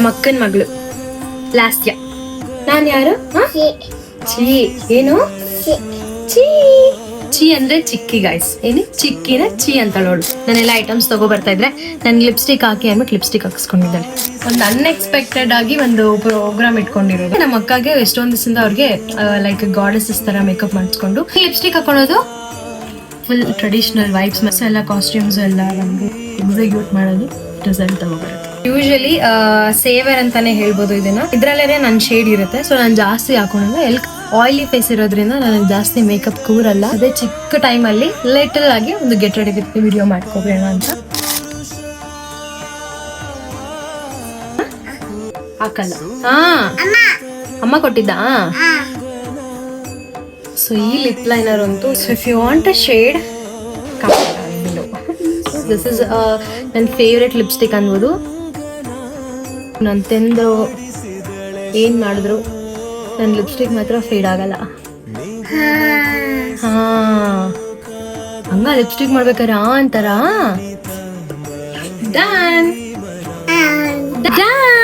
ಮಕ್ಕನ್ ಮಗಳು ಲಾಸ್ಯ. ನಾನ್ ಯಾರು? ಚೀ. ಏನು? ಚೀ. ಚೀ ಅಂದ್ರೆ ಚಿಕ್ಕಿ ಗೈಸ್. ಏನು ಚಿಕ್ಕಿನ ಚೀ ಅಂತ ನೋಡು. ನಾನೆಲ್ಲ ಐಟಮ್ಸ್ ತಗೋ ಬರ್ತಾ ಇದ್ರೆ ನನ್ಗೆ ಲಿಪ್ಸ್ಟಿಕ್ ಹಾಕಿ ಅಂದ್ಬಿಟ್ಟು ಲಿಪ್ಸ್ಟಿಕ್ ಹಾಕಿಸ್ಕೊಂಡಿದ್ದಾಳೆ. ಒಂದು ಅನ್ಎಕ್ಸ್ಪೆಕ್ಟೆಡ್ ಆಗಿ ಒಂದು ಪ್ರೋಗ್ರಾಮ್ ಇಟ್ಕೊಂಡಿರೋದು. ನಮ್ಮ ಅಕ್ಕಗೆ ಎಷ್ಟೊಂದ್ ದಿವಸದಿಂದ ಅವ್ರಿಗೆ ಲೈಕ್ ಗಾಡೆಸಸ್ ತರ ಮೇಕಪ್ ಮಾಡಿಸ್ಕೊಂಡು ಲಿಪ್ಸ್ಟಿಕ್ ಹಾಕೊಳ್ಳೋದು ಫುಲ್ ಟ್ರೆಡಿಷನಲ್ ವೈಬ್ಸ್ ಎಲ್ಲ ಕಾಸ್ಟ್ಯೂಮ್ಸ್ ಎಲ್ಲ ನಮ್ಗೆ ಎಕ್ಸಿಕ್ಯೂಟ್ ಮಾಡೋದು ರಿಸಲ್ಟ್ ತಗೋಬರುತ್ತೆ. ಯೂಶಲಿ ಸೇವರ್ ಅಂತಾನೆ ಹೇಳ್ಬೋದು ಇದನ್ನ. ಇದ್ರಲ್ಲೇ ನನ್ನ ಶೇಡ್ ಇರುತ್ತೆ, ಸೊ ನಾನು ಜಾಸ್ತಿ ಹಾಕೊಂಡ್ರೆ ಆಯಿಲಿ ಫೇಸ್ ಇರೋದ್ರಿಂದ ನನಗೆ ಜಾಸ್ತಿ ಮೇಕಪ್ ಕೂರಲ್ಲ. ಅದೇ ಚಿಕ್ಕ ಟೈಮಲ್ಲಿ ಲಿಟಲ್ ಆಗಿ ಒಂದು ಗೆಟ್ ರೆಡಿ ವಿತ್ ವಿಡಿಯೋ ಮಾಡ್ಕೋಬೇಡ ಅಂತ ಹಾಕಲ್ಲ. ಅಮ್ಮ ಕೊಟ್ಟಿದ್ದ. ಸೊ ಈ ಲಿಪ್ ಲೈನರ್ ಅಂತೂ if you want a shade this is ನನ್ನ ಫೇವ್ರೆಟ್ ಲಿಪ್ಸ್ಟಿಕ್ ಅನ್ಬೋದು. ನಾನು ತಿಂದು ಏನ್ ಮಾಡಿದ್ರು ನನ್ನ ಲಿಪ್ಸ್ಟಿಕ್ ಮಾತ್ರ ಫೇಡ್ ಆಗಲ್ಲ. ಹಂಗ ಲಿಪ್ಸ್ಟಿಕ್ ಮಾಡ್ಬೇಕಾರೆ ಅಂತಾರ. Done done